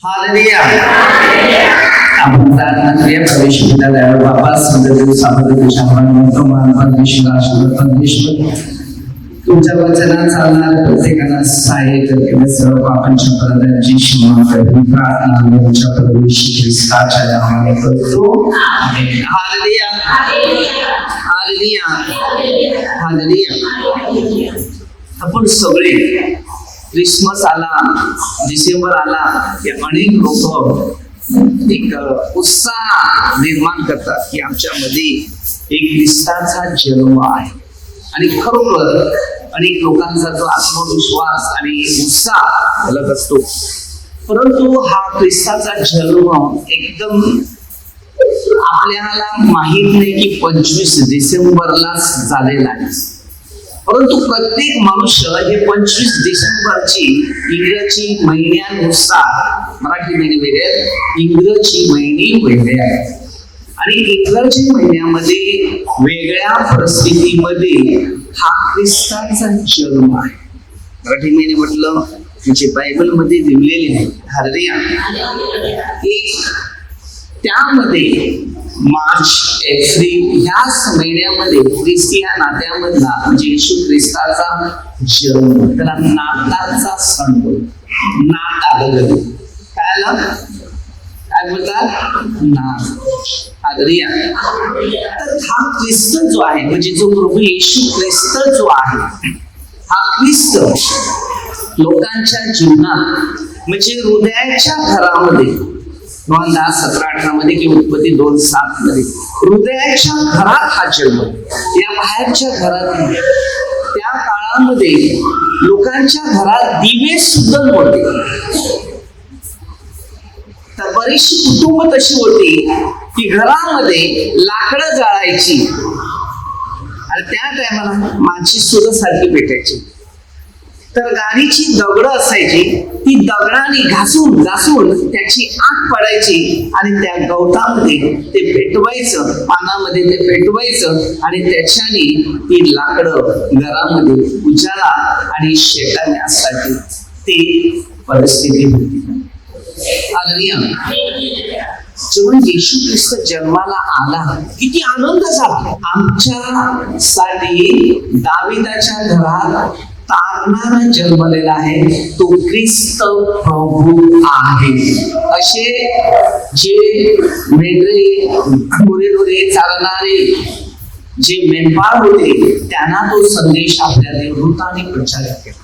Hallelujah. आपण प्रार्थना करूया. परमेश्वराला दयाळू बाबा, समृद्ध सामर्थ्य शांत मान परमेश्वर आशीर्वाद परमेश्वर तुमच्या वचनात चालणार प्रत्येकाला सहाय्य करते. सर्व पापांच्या पराधीनाची क्षमा करते. प्रार्थना आमच्या प्रभू येशू ख्रिस्ताच्या नावाने करतो. आमेन. हालेलुया. हालेलुया. हालेलुया. आपण सगळे क्रिसमस आला, डिसेंबर आला की अनेक लोक एक उत्साह निर्माण करतात की आमच्यामध्ये एक ख्रिस्ताचा जन्म आहे. आणि खरोखर अनेक लोकांचा जो आत्मविश्वास आणि उत्साह घालत असतो. परंतु हा ख्रिस्ताचा जन्म एकदम आपल्याला माहित नाही की 25 डिसेंबरलाच झालेला आहे. परंतु प्रत्येक मनुष्य हे 25 डिसेंबरची इंग्रजी महिन्यानुसार, मराठी महिने वेगळे आहेत, इंग्रजी महिने वेगळे आहेत. आणि इंग्रजी महिन्यामध्ये वेगळ्या परिस्थितीमध्ये हा ख्रिस्ताचा जन्म आहे. मराठी महिने म्हटलं जे बायबल मध्ये लिहिलेले आहे. हालेलुया. त्यामध्ये मार्च एप्रिल ह्याच महिन्यामध्ये ख्रिस्ती या नात्यामधला म्हणजे येशू ख्रिस्ताचा जन्म, त्याला नाताळचा सण बोलतो. नाताळ काय आलं, काय बोलतात, नात. हालेलुया. तर हा ख्रिस्त जो आहे म्हणजे जो प्रभू येशू ख्रिस्त जो आहे, हा ख्रिस्त लोकांच्या जीवनात म्हणजे हृदयाच्या घरामध्ये 10:17-18 मध्ये किंवा उत्पत्ती 2:7 मध्ये हृदयाच्या घरात हा जन्म, या बाहेरच्या घरात. त्या काळामध्ये लोकांच्या घरात दिवे सुद्धा नव्हते. तर बरीचशी कुटुंब तशी होती की घरामध्ये लाकडं जाळायची आणि त्या टायमाला माणशी सुद्धा सारखी भेटायची. तर गाडीची दगड असायची, ती दगडाने घासून घासून त्याची आग पडायची आणि त्या गवतामध्ये ते पेटवायचं, पानामध्ये ते पेटवायचं आणि त्याच्याने ती लाकडं घरामध्ये उजाळा आणि शेकाण्यासाठी ती परिस्थिती होती. जेव्हा येशू ख्रिस्त जन्माला आला किती आनंद झाला. आमच्यासाठी दाविदाच्या घरात तारणारा जन्मलेला आहे, तो ख्रिस्त प्रभू आहे. असे जे मेंढरे गुरेढोरे चालणारे जे मेंढपाळ होते त्यांना तो संदेश आपल्या देवदूताने प्रचारित केला.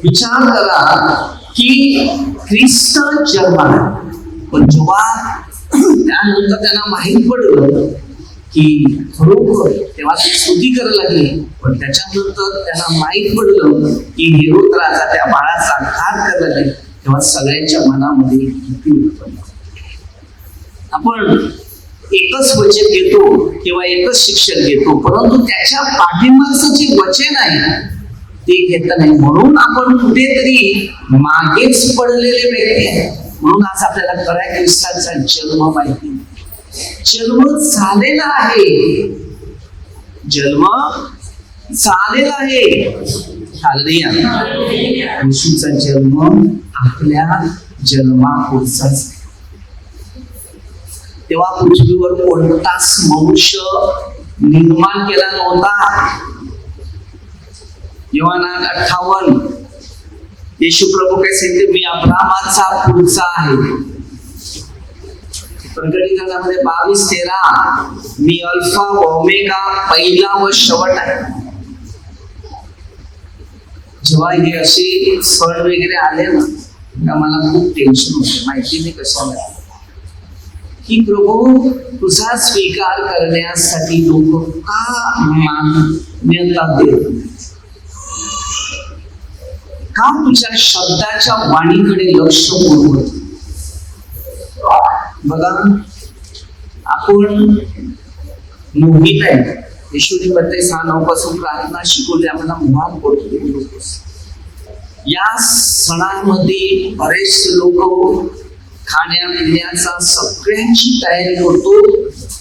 विचार करा की ख्रिस्त जन्माला, पण जेव्हा त्यानंतर त्यांना माहित पडलं की खरोखर, तेव्हा ते स्तुती करायला लागले. पण त्याच्यानंतर त्यांना माहित पडलं की हेरोद राजा त्या बाळाचा घात करायला लागले. तेव्हा सगळ्यांच्या मनामध्ये भीती उत्पन्न. आपण एकच वचन घेतो किंवा एकच शिक्षण घेतो, परंतु त्याच्या पाठीमागचं जे वचन आहे ते घेत नाही. म्हणून आपण कुठेतरी मागेच पडलेले व्यक्ती आहे. म्हणून आज आपल्याला खऱ्या ख्रिस्ताचा जन्म माहिती, जन्म झालेला आहे, जन्म झालेला आहे. हालेलुया. येशूचा जन्म आपल्या जन्मापुढचाच. तेव्हा पृथ्वीवर कोणताच मनुष्य निर्माण केला नव्हता. योहानात 58 येशू प्रभू काय सांगते, मी अब्राहमाचा पुढचा आहे. प्रकटीकरणामध्ये 22:13 मी अल्फा व ओमेगा, पहिला व शेवट आहे. जेव्हा हे असे सण वगैरे आले ना, का मला खूप टेन्शन होते. माहिती नाही कशाला, की प्रभू तुझा स्वीकार करण्यासाठी लोक का मान्यता देत, का तुझ्या शब्दाच्या वाणीकडे लक्ष पुरवत. बघा, आपण मोहित आहे. येशूने 6:9 पासून प्रार्थना शिकवली, आम्हाला मुहान करतो. या सणामध्ये बरेचसे लोक खाण्यापिण्याचा सगळ्यांची तयारी करतो,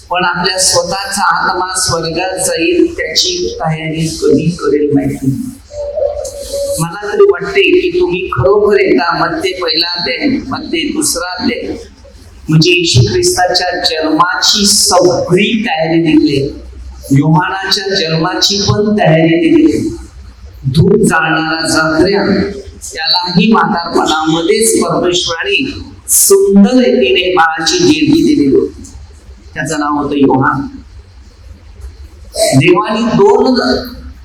पण आपल्या स्वतःचा आत्मा स्वर्गात जाईल त्याची तयारी कधी करेल माहिती. मला तरी वाटते की तुम्ही खरोखर येता मत्ते पहिला अध्याय, मत्ते दुसरा अध्याय, म्हणजे येशू ख्रिस्ताच्या जन्माची सगळी तयारी दिली, योहानाच्या जन्माची पण तयारी दिली. धूप जाळणारा जखऱ्या त्यालाही म्हातारपणामध्येच परमेश्वराने सुंदर रीतीने बाळाची देणगी दिलेली होती. त्याचं नाव होतं योहान. देवाने दोन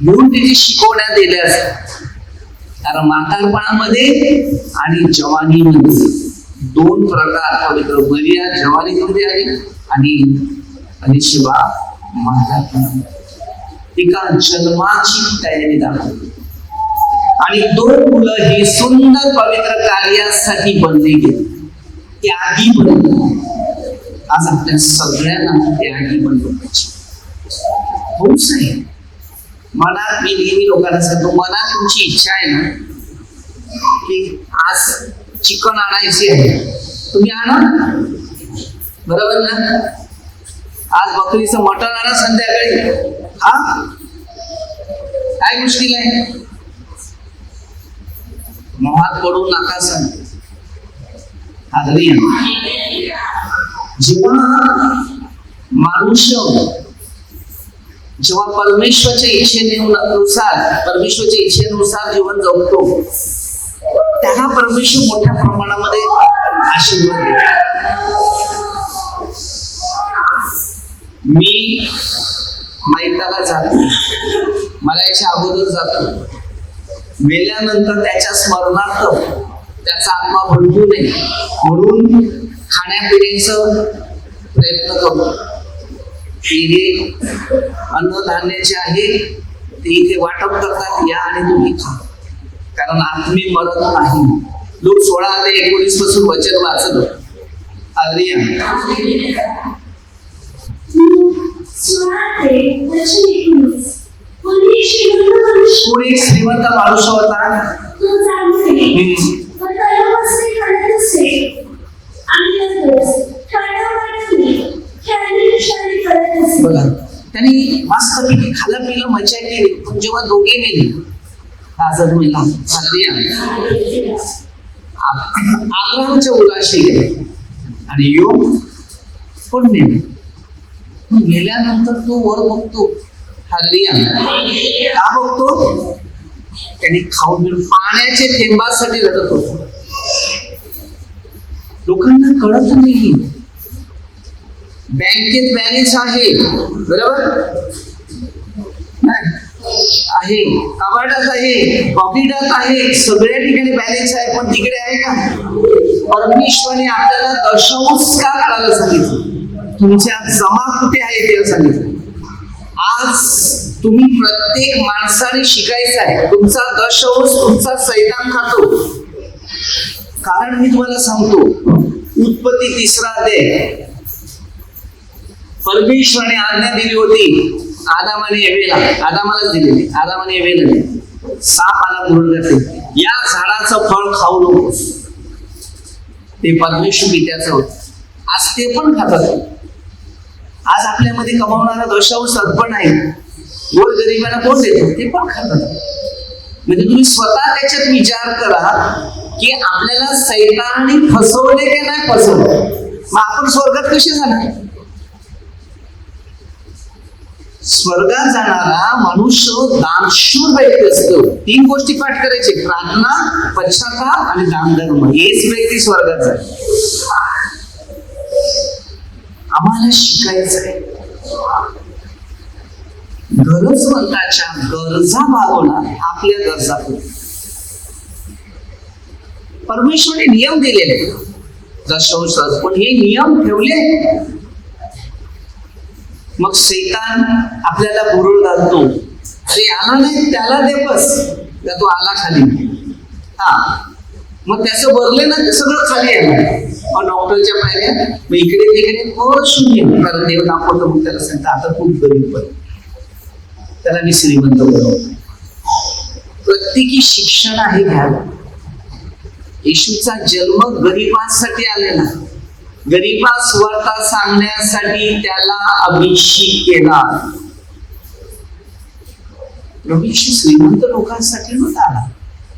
म्हणून तिथे शिकवण्यात दिल्या असतात, कारण म्हातारपणामध्ये आणि जवानीमध्ये दोन प्रकार पवित्र. मरिया जवानीमध्ये आली आणि अलिशिबा म्हातारपणामध्ये. एका जन्माची तयारी दाखवली आणि दोन मुलं ही सुंदर पवित्र कार्यासाठी बनली गेली, त्यागी बनली. आज आपल्या सगळ्यांना त्यागी बनलो पाहिजे. होऊच नाही. मनात मी नेहमी लोकांना सांगतो, मनात तुमची इच्छा आहे ना की आज चिकन आणायची आहे, तुम्ही आणा, बरोबर ना? आज बकरीचं मटण आणा संध्याकाळी, हा काय मुश्किल आहे? मोहात पडू नका सांगतो. जेव्हा परमेश्वरच्या इच्छेनुसार जीवन जगतो, त्याला परमेश्वर मोठ्या प्रमाणामध्ये आशीर्वाद देतो. मी मैताला जातो, मला याच्या अगोदर जातो, मेल्यानंतर त्याच्या स्मरणार्थ त्याचा आत्मा भडकू नये म्हणून खाण्यापिण्याचं प्रयत्न करतो. हे अन्नधान्य जे आहे ते इथे वाटप करतात, या आणि तुम्ही खा, कारण आत्मी मरत नाही. लोक 16 ते 19 पासून वचन वाचत. पुढे श्रीमंत माणूस होता, बघा त्यांनी मस्तपैकी खाल्लं पिलं मजा केली, पण जेव्हा दोघे गेले आग्रहाच्या उलाशी गेले आणि योग पण नेले. गेल्यानंतर तो वर बघतो, का बघतो? त्यांनी खाऊन पाण्याचे थेंबासाठी लढत होतो. लोकांना कळत नाही बँकेत बॅलन्स आहे, बरोबर आहे, कपाटात आहे, पॉकेटात आहे, सगळ्या ठिकाणी बॅलन्स आहे, पण तिकडे आहे का? परमेश्वराने आपल्याला दशांश का करायला सांगितलं? तुमच्या जमा कुठे आहे ते सांगितलं. आज तुम्ही प्रत्येक माणसाने शिकायचं आहे. तुमचा दशांश तुमचा सैतान खातो. कारण मी तुम्हाला सांगतो, उत्पत्ती 3 अध्याय, परमेश्वराने आज्ञा दिली होती आदामाने एवेला, आदामालाच दिलेली, आदामाने एवेला साप आला बोलून जाते, या झाडाचं फळ खाऊ नकोस. ते परमेश्वर गीत्याचं होतं. आज ते पण खातात. आज आपल्यामध्ये कमावणारा दशांश अर्पण आहे, गोर गरिबांना कोण देतो? ते पण खातात. म्हणजे तुम्ही स्वतः त्याच्यात विचार करा की आपल्याला सैतानाने फसवले की नाही फसवले, मग आपण स्वर्गात कसे जाणार? स्वर्गात जाणारा मनुष्य दानशूर व्यक्ती असतो. 3 गोष्टी पाठ करायचे, प्रार्थना, पश्चाताप आणि दानधर्म. हेच व्यक्ती स्वर्गात जाईल. आम्हाला शिकायचं आहे. गरजवंताच्या गरजा भागवणार, आपल्या गरजा परमेश्वराने नियम दिलेले, दशांश पण हे नियम ठेवले. मग सैतान आपल्याला बुरळ घालतो, अरे आला नाही त्याला दे बस, तो आला खाली, हा मग त्याचं भरले ना ते सगळं खाली आहे. मग डॉक्टरच्या पायऱ्या, मग इकडे तिकडे शून्य, कारण देव दाखवतो. मग त्याला सांगता आता खूप गरीब पण त्याला मी श्रीमंत बनवतो. प्रत्येकी शिक्षण आहे घ्यावं. येशूचा जन्म गरिबांसाठी आलेला, गरिबास वार्ता सांगण्यासाठी त्याला अभिषेक केला. प्रभू येशू श्रीमंत लोकांसाठी नव्हता आला,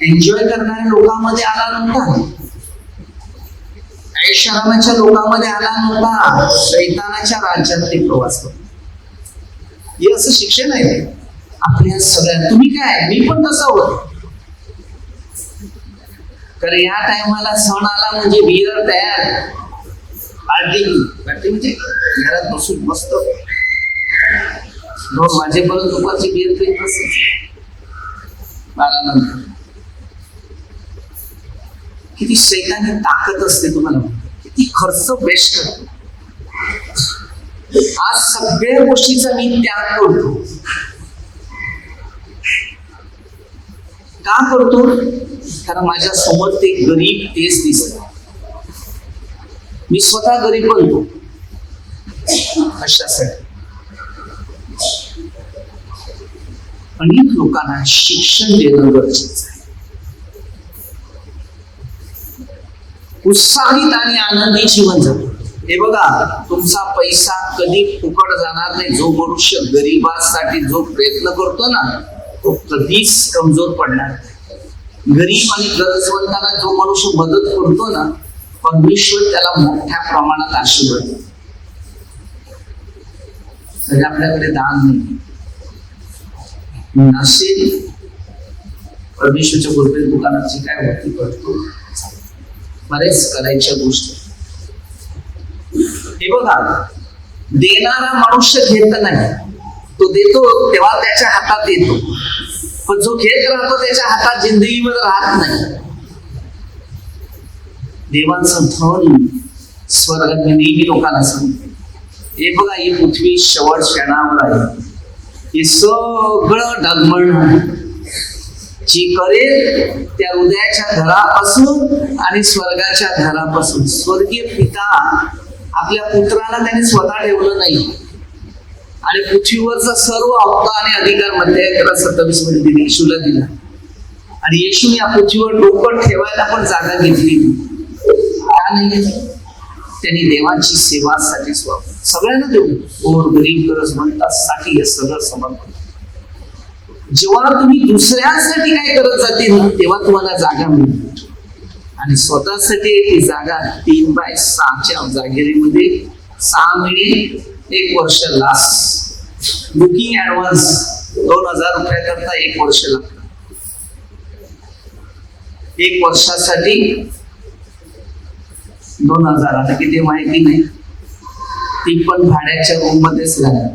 एन्जॉय करणाऱ्या लोकांमध्ये आला नव्हता, ऐषारामाच्या लोकांमध्ये आला नव्हता, शैतानाच्या राज्यात ते प्रवास करतो. हे असं शिक्षण आहे आपल्या सगळ्या. तुम्ही काय, मी पण तसं होत. कारण या टायमाला सण आला म्हणजे बियर तयार, पार्टी म्हणजे घरात बसून मस्त 2 वाजेपर्यंत दुपारची बियर पीत बसायची. 12 नंतर किती शैतानी ताकद असते तुम्हाला, किती खर्च बेस्ट करतो. आज सगळ्या गोष्टीचा मी त्याग करतो. का करतो? कारण माझ्या समोर ते गरीब तेच दिसत. मी स्वतः गरीब बनतो कशासाठी? अनेक लोकांना शिक्षण देणं गरजेचं आहे. उत्साहित आणि आनंदी जीवन जगतो. हे बघा, तुमचा पैसा कधी फुकट जाणार नाही. जो मनुष्य गरिबासाठी जो प्रयत्न करतो ना, तो कधीच कमजोर पडणार नाही. गरीब आणि गरजवंतांना जो मनुष्य मदत करतो ना, परमेश्वर त्याला मोठ्या प्रमाणात आशीर्वाद देतो. म्हणजे आपल्याकडे दान नाही नसेल, परमेश्वरच्या कृपेने दुकानाची काय वरती करतो, बरेच करायच्या गोष्टी. हे बघा, देणारा मनुष्य घेत नाही, तो देतो तेव्हा त्याच्या हातात येतो. पण जो घेत राहतो त्याच्या हातात जिंदगीमध्ये राहत नाही. देवांचं धन स्वर्गात नेहमी लोकांना सांगते, हे बघा, ही पृथ्वी शेवट क्षणावर आहे. हे सगळं डगमळणार. जी करेल त्या हृदयाच्या घरापासून आणि स्वर्गाच्या घरापासून. स्वर्गीय पिता आपल्या पुत्राला त्याने स्वतः ठेवलं नाही, आणि पृथ्वीवरचा सर्व हक्क आणि अधिकार मध्य 27 मध्ये येशूला दिला. आणि येशूने या पृथ्वीवर डोकं ठेवायला पण जागा घेतली. का नाही? त्यांनी देवाची सेवासाठी सगळ्यांना देऊ, गोर गरीब गरजवंतासाठी हे सगळं समर्पण. जेव्हा तुम्ही दुसऱ्यांसाठी काय करत जातील तेव्हा तुम्हाला जागा मिळते. आणि स्वतःसाठी ती जागा 3/6च्या जागेमध्ये 6 महिने 1 वर्ष लास्ट. बुकिंग ऍडव्हान्स 2000 रुपयाकरता 1 वर्ष लागतं. 1 वर्षासाठी 2000. आता किती माहिती नाही, ती पण भाड्याच्या रूम मध्येच लागली.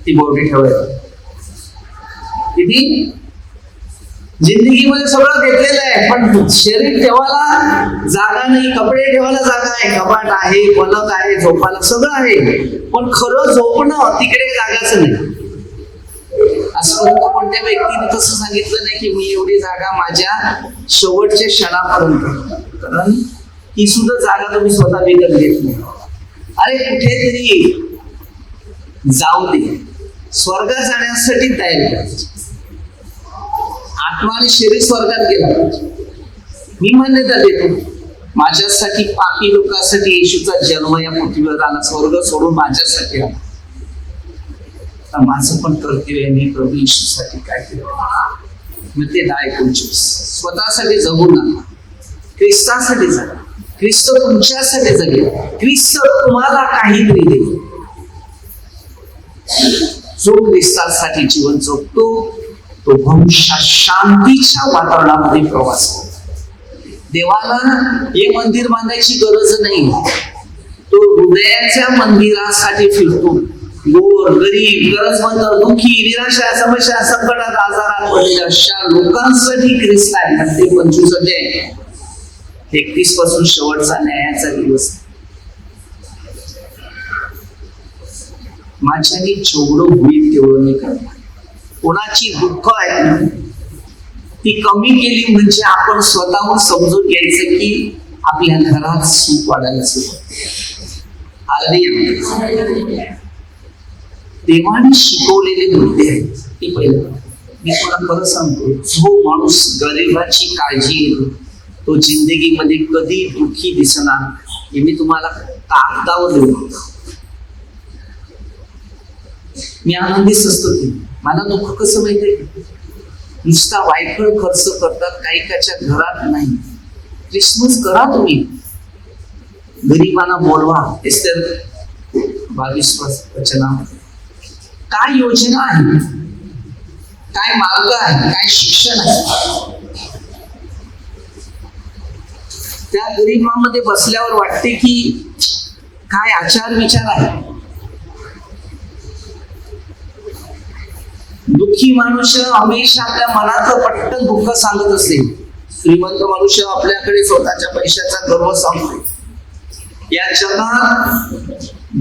ती बोर्डी ठेवायची. किती? जिंदगीमध्ये सगळं घेतलेलं आहे, पण शरीर ठेवायला जागा नाही, कपडे ठेवायला जागा आहे, कपाट आहे, पलक आहे, झोपायला सगळं आहे, पण खरं झोपणं तिकडे जागाच नाही. आजपर्यंत कोणत्या व्यक्तीने तसं सांगितलं नाही की मी एवढी जागा माझ्या शेवटच्या क्षणापर्यंत. कारण ती सुद्धा जागा तुम्ही स्वतः विकत घेत नाही. अरे कुठेतरी जाऊ दे, स्वर्गात जाण्यासाठी तयारी करायची. आत्मा आणि शरीर स्वर्गात गेला. मी मान्यता देतो, माझ्यासाठी पापी लोकांसाठी येशूचा जन्म या पृथ्वीवर आला, स्वर्ग सोडून माझ्यासाठी आला. तर माझं पण कर्तव्य आहे, मी प्रभू येशूसाठी काय केलं. मग ते 10:29 स्वतःसाठी जगू नका, ख्रिस्तासाठी जगा. ख्रिस्त तुमच्यासाठी जगेल, ख्रिस्त तुम्हाला काहीतरी देईल. जो ख्रिस्तासाठी जीवन जगतो तो भविष्यात शांतीच्या वातावरणामध्ये प्रवास करतो. देवाला हे मंदिर बांधायची गरज नाही, तो हृदयाच्या मंदिरासाठी फिरतो. गोर गरीब गरजवंत दुःखी निराशा समस्या संकटात आजारात पडलेल्या अशा लोकांसाठी ख्रिस्त आहे. ते 25 अध्याय 31 पासून शेवटचा न्यायाचा दिवस. माझ्याने जेवढं होईल तेवढं मी करणार. कोणाची दुःख आहे ती कमी केली म्हणजे आपण स्वतःहून समजून घ्यायचं की आपल्या घरात सुख वाढायला सुरुवात. देवाने शिकवलेले मुद्दे आहेत ते पहिलं. मी तुला खरं सांगतो, जो माणूस गरिबाची काळजी घेतो तो जिंदगीमध्ये कधी दुःखी दिसणार. हे मी तुम्हाला कागदावर देऊ. मी आनंदीच असतो. मला दुःख कसं माहितीये? नुसता वायफळ खर्च करतात, काही काच्या घरात नाही. क्रिसमस करा तुम्ही, गरिबांना बोलवा. एस्तेर 22 वचनामध्ये काय योजना आहे, काय मार्ग आहे, काय शिक्षण आहे. त्या गरिबांमध्ये बसल्यावर वाटते की काय आचार विचार आहे. दुःखी मनुष्य हमेशा आपल्या मनाचं पटकन दुःख सांगत असेल. श्रीमंत मनुष्य आपल्याकडे स्वतःच्या पैशाचा गर्व सांगतो. या जगात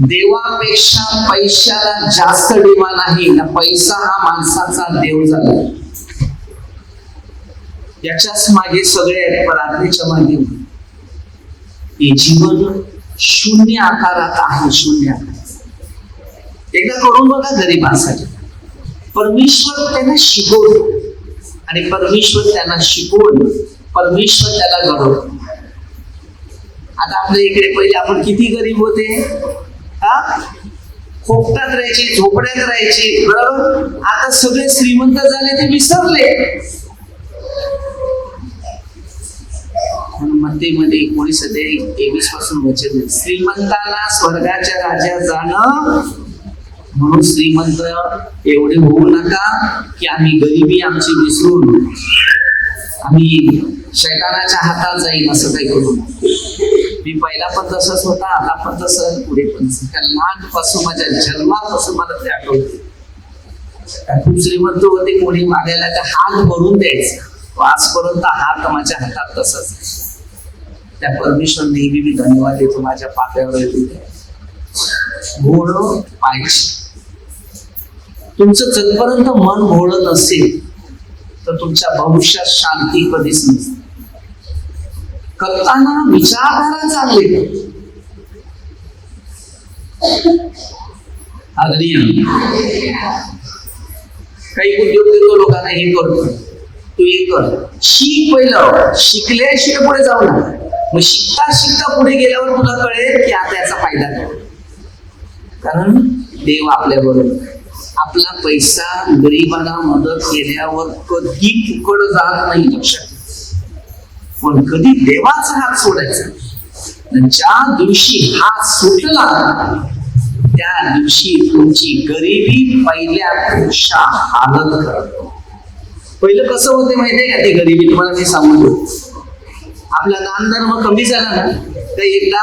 देवापेक्षा पैशाला जास्त डिमांड आहे. पैसा हा माणसाचा देव झाला. याच्याच मागे सगळे आहेत, प्रार्थनेच्या मागे. हे जीवन शून्य आकारात आहे, शून्य आकारात. एकदा करून बघा गरिबांसाठी. परमेश्वर त्यांना शिकवतो आणि परमेश्वर त्यांना शिकवून परमेश्वर त्याला घडवतो. आता आपल्या इकडे पहिले आपण किती गरीब होते, खोपटात राहायचे, झोपड्यात राहायचे, बरोबर. आता सगळे श्रीमंत झाले, ते विसरले. मध्ये 19:23 पासून वचन, श्रीमंताला स्वर्गाच्या राज्यात जाणं. म्हणून श्रीमंत एवढे होऊ नका की आम्ही गरिबी आमची विसरून आम्ही शैतानाच्या हातात जाईल, असं काही करू. मी पहिला पण तसंच होता, आता पण तसं, पुढे पण. लहानपासून माझ्या जन्मापासून मला ते आठवते. खूप श्रीमंत होते, कोणी मागायला तर हात भरून द्यायचा. आजपर्यंत हात माझ्या हातात तसंच. त्या परमेश्वर नेहमी मी धन्यवाद देतो. माझ्या पाप्यावर भोळ पाहिजे. तुमचं जगपर्यंत मन भोळ नसेल तर तुमच्या भविष्यात शांती कधीच नसते. करताना विचारधारा चांगली. काही उद्योग देतो लोकांना, हे करतो, तू हे कर, शिक. पहिलं शिकल्याशिवाय पुढे जाऊ नका. मग शिकता शिकता पुढे गेल्यावर तुला कळेल की आता याचा फायदा काय. कारण देव आपल्या बरोबर. आपला पैसा गरिबांना मदत केल्यावर कधी फुकट जात नाही, लक्षात. पण कधी देवाचा हात सोडायचा. ज्या दिवशी हात सुटला त्या दिवशी तुमची गरिबी पहिल्यापेक्षा हालत करत. पहिलं कसं होते माहितीये का ते गरिबी, तुम्हाला मी सांगतो. आपला दानधर्म कमी झाला ना तर एकदा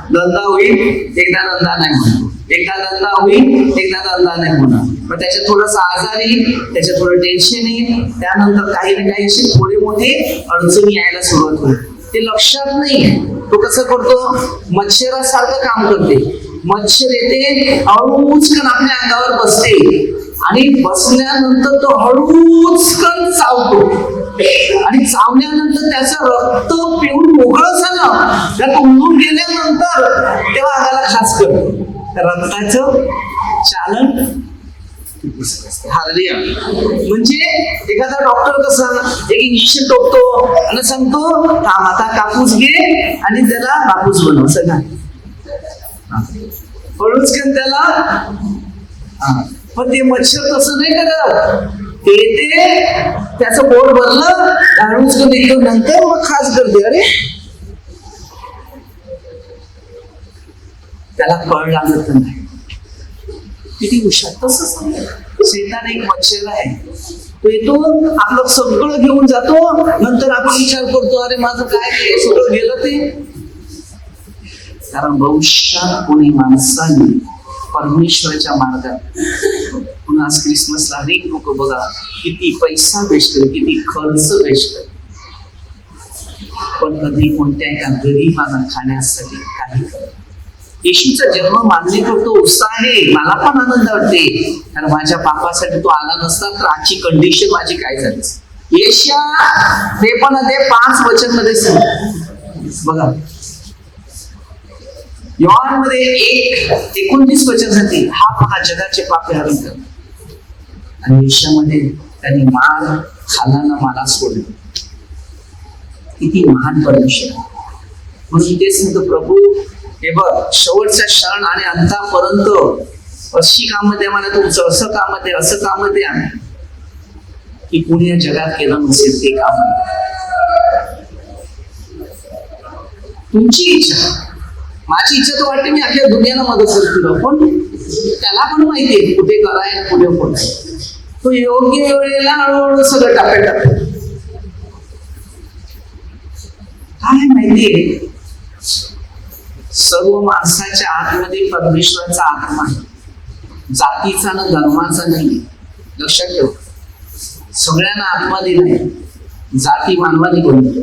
धंदा होईल, एकदा धंदा नाही म्हणतो. एकदा धंदा होईल, एकदा धंदा नाही होणार. मग त्याच्यात थोडंसं आजार येईल, त्याच्यात थोडं टेन्शन येईल, त्यानंतर काही ना काही थोडे मोठे अडचणी यायला सुरुवात होईल. ते लक्षात नाही. तो कसं करतो, मच्छरासारखं काम करते. मच्छर येते, हळूचकन आपल्या अंगावर बसते आणि बसल्यानंतर तो हळूचकन चावतो आणि चावल्यानंतर त्याचं रक्त पिऊन मोकळं झालं, त्यात उडून गेल्यानंतर तेव्हा अंगाला खास करतो. रक्ताचं चालन हार्दिया. म्हणजे एखादा डॉक्टर कसं एक इंजेक्शन टोकतो आणि सांगतो थांब आता कापूस घे आणि त्याला कापूस बनव, असं ना. हळूचकन त्याला. पण ते मच्छर तसं नाही करत. ते त्याचं पोट भरलं, हळूचकन एकदम नंतर मग खास करते. अरे त्याला कळ लागत नाही. किती हुशार. तसंच शैतान एक मच्छर आहे. तो येतो, आपलं सगळं घेऊन जातो, नंतर आपण विचार करतो अरे माझं काय सगळं गेलं ते. कारण भविष्यात कोणी माणसाने परमेश्वराच्या मार्गात. म्हणून आज क्रिसमसला अनेक लोक बघा किती पैसा वेस्ट करतात, किती खर्च वेस्ट करतात, पण कधी कोणत्या एका गरिबांना खाण्यासाठी काही करत. येशूचा जन्म मान्य करतो, उत्साह आहे, मला पण आनंद वाटते. कारण माझ्या बापासाठी तो आला नसता तर आजची कंडिशन माझी काय झाली. येशया 53:5 मध्ये बघा, योहान मध्ये 1:29 हा पहा जगाचे पापे हरण कर. आणि येशयामध्ये त्यांनी मार खालानं मला सोडलं. किती महान परमेश्वर. म्हणून ते सांगतो प्रभू हे बघ शेवटचा क्षण आणि अंतापर्यंत अशी कामं द्या मला, तुमचं असं काम द्या, असं काम द्या. की कुणी या जगात केलं नसेल ते काम. तुमची इच्छा, माझी इच्छा तर वाटते मी अख्या दुनियाला मदत करतो, पण त्याला पण माहितीये कुठे कराय कुठे होत. तो योग्य वेळेला हळूहळू सगळं टाकत काय माहितीये, सर्व माणसाच्या आतमध्ये परमेश्वराचा आत्मा आहे, जातीचा ना धर्माचा नाही. लक्षात ठेव, सगळ्यांना आत्मा दिलाय, जाती मानवाने बनवतो.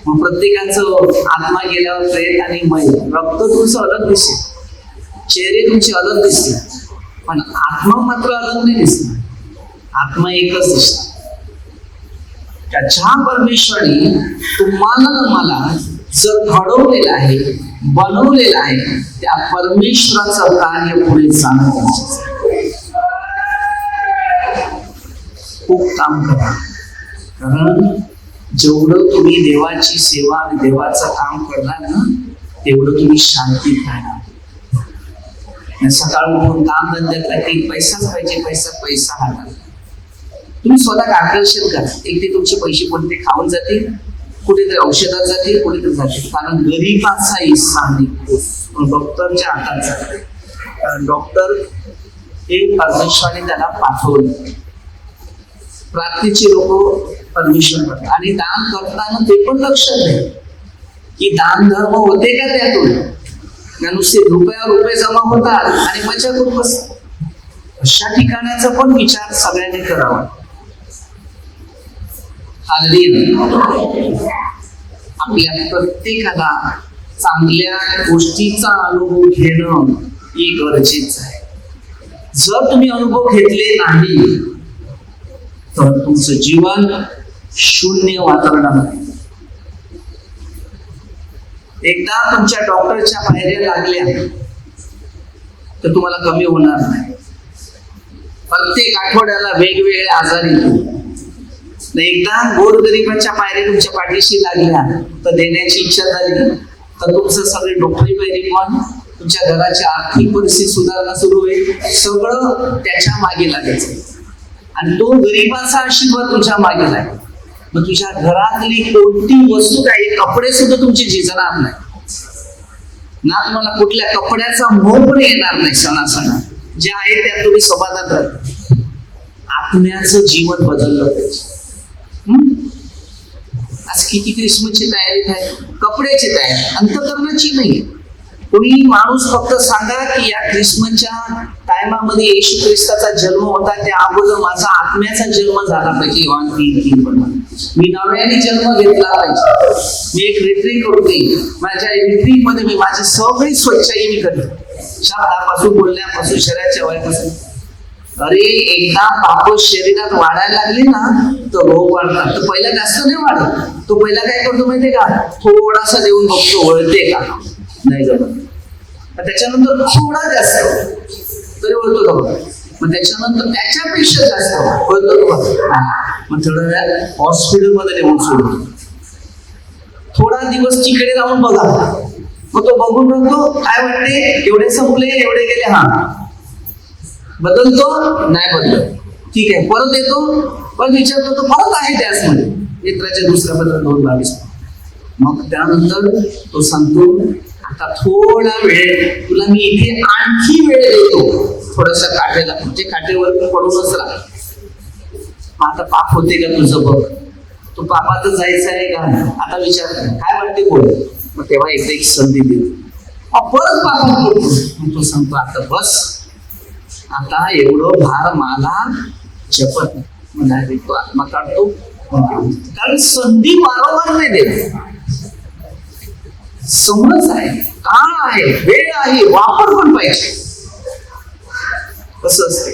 मग प्रत्येकाचं आत्मा गेल्यावर प्रेत आणि मैल, रक्त तुमचं अलग दिसते, चेहरे तुमचे अलग दिसते, पण आत्मा मात्र अलग नाही दिसणार. आत्मा एकच दिसतो. ज्या परमेश्वराने तुम्हाला मला जर घडवलेलं आहे, बनवलेलं आहे, त्या परमेश्वराचं कार्य पुढे चालत खूप काम करा. कारण जेवढं तुम्ही देवाची सेवा आणि देवाचं काम करणार ना, तेवढं तुम्ही शांतीत राहणार. सकाळ उठून काम धंद्यातला की पैसाच पाहिजे, पैसा पैसा हातात. तुम्ही स्वतः आकर्षण करा. एक ते तुमचे पैसे कोणते खाऊन जातील, कुठेतरी औषधात जातील, कुठेतरी जातील. कारण गरीबाचा हिस्सा निघतो डॉक्टरच्या हातात जातो. कारण डॉक्टर हे परमेश्वराने त्याला पाठवले. प्रार्थनेचे लोक परमेश्वर करतात आणि दान करताना ते पण लक्षात घ्या की दान धर्म होते का त्यातून, नुसते रुपये जमा होतात आणि मजा करून बसतात. अशा ठिकाणाचा पण विचार सगळ्यांनी करावा. आपल्या प्रत्येकाला चांगल्या गोष्टीचा अनुभव घेणं हे गरजेचं आहे. जर तुम्ही अनुभव घेतले नाही तर तुमचं जीवन शून्य वातावरण आहे. एकदा तुमच्या डॉक्टरच्या पायऱ्या लागल्या तर तुम्हाला कमी होणार नाही. प्रत्येक आठवड्याला वेगवेगळे आजार येतो. एकदा गोरगरिबाच्या पायऱ्या तुमच्या पाठीशी लागल्या तर देण्याची इच्छा झाली तर तुमचं सगळे डॉक्टरी पायरी पण, तुमच्या घराची आर्थिक परिस्थिती सुधारणा सुरू होईल. सगळं त्याच्या मागे लागायचं आणि तो गरीबाचा आशीर्वाद तुझ्या मागे लागेल. मग तुझ्या घरातली कोणती वस्तू, काही कपडे सुद्धा तुमची झिजणार नाही ना. तुम्हाला कुठल्या कपड्याचा मोह पण येणार नाही. सणासणा जे आहे त्यात तुम्ही समाधान राहता. आत्म्याचं जीवन बदललं पाहिजे. आज किती क्रिसमसची तयारी आहे, कपड्याची तयारी, अंतःकरणाची नाही. कोणी माणूस फक्त सांगा की या क्रिसमसच्या टायमामध्ये येशू ख्रिस्ताचा जन्म होता, त्या अगोदर माझा आत्म्याचा जन्म झाला पाहिजे. योहान 3:3 मी नव्याने जन्म घेतला पाहिजे. मी एक रिट्रीट करते, माझ्या रिट्रीट मध्ये मी माझी सगळी स्वच्छाई मी करते, शब्दापासून, बोलण्यापासून, शरीराच्या वयापासून. अरे एकदा पाप शरीरात वाढायला लागले ना तर रोग वाढतात. तर पहिला जास्त नाही वाढत. तो पहिला काय करतो माहितीये का, थोडासा देऊन बघतो वळते का नाही जमत. त्याच्यानंतर थोडा जास्त तरी वळतो का, मग त्याच्यानंतर त्याच्यापेक्षा जास्त वळतो का, मग थोड्या वेळात हॉस्पिटलमध्ये नेऊन सोडतो. थोडा दिवस तिकडे राहून बघा, मग तो बघून बघतो काय वाटते, एवढे संपले, एवढे गेले, हा बदलतो नाही बदलत, ठीक आहे. परत येतो, परत विचारतो, तो परत आहे त्याच मध्ये. मित्राच्या दुसऱ्या पत्रात 2:22. मग त्यानंतर तो सांगतो आता थोडा वेळ तुला मी इथे आणखी वेळ देतो, थोडासा काठेला, म्हणजे काठेवर पडूनच राहा. आता पाप होते का तुझं बघ, तू पापातच जायचं आहे का, आता विचार काय वाटते बोल. मग तेव्हा एकदा एक संधी देतो, परत पापात पडतो. मग तो सांगतो आता बस, आता एवढं भार मला जपत नाही. तो आत्मा काढतो, कारण संधी वारंवार नाही देत. समज आहे, काळ आहे, वेळ आहे, वापर पण पाहिजे. कसं असते,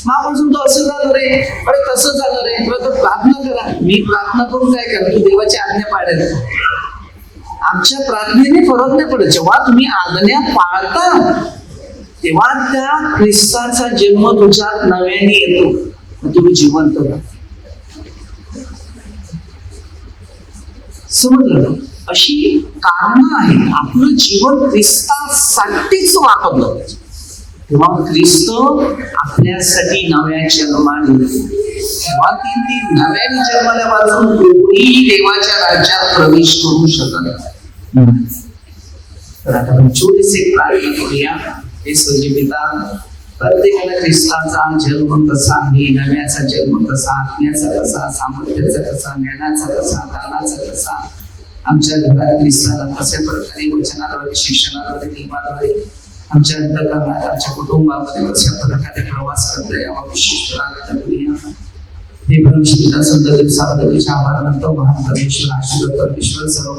मापासून तो असं झालं रे, अरे तसं झालं रे, तर प्रार्थना करा. मी प्रार्थना करून काय करा, तू देवाची आज्ञा पाळायला. आमच्या प्रार्थनेने फरक नाही पडत. जेव्हा तुम्ही आज्ञा पाळता तेव्हा त्या ख्रिस्ताचा जन्म तुझ्यात नव्याने येतो, तुम्ही जिवंत राहा. समजलं? अशी कारणं आहेत. आपलं जीवन ख्रिस्तासाठीच वापरलं पाहिजे. तेव्हा ख्रिस्त आपल्यासाठी नव्या जन्माने तेव्हा ती नव्याने जन्मल्यापासून कोणीही देवाच्या राज्यात प्रवेश करू शकत नाही. तर आता आपण छोटीशी एक प्रार्थना करूया. हे सर्जी पिता, प्रत्येकाला ख्रिस्ताचा जन्म कसा आहे, नव्याचा जन्म कसा, आत्म्याचा कसा, सामर्थ्याचा कसा, ज्ञानाचा कसा, दानाचा कसा, आमच्या घरात ख्रिस्ताला कशा प्रकारे वचनाद्वारे, शिक्षणाद्वारे, नियमाद्वारे आमच्या अंतःकरणात, आमच्या कुटुंबामध्ये कशा प्रकारे प्रवास करता यावा विशिष्ट प्रार्थना करूया. हे परमेश्वरा सुंदर दिवसाबद्दल आभार मानतो. महान परमेश्वर, आशीर्वाद परमेश्वर, सर्व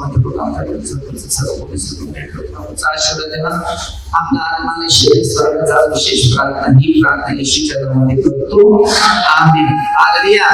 आशीर्वाद देवा. आपला आत्माने स्वर्गाचा विशेष प्रार्थना ही प्रार्थना येशूच्या नावाने करतो. आमेन. हालेलुया.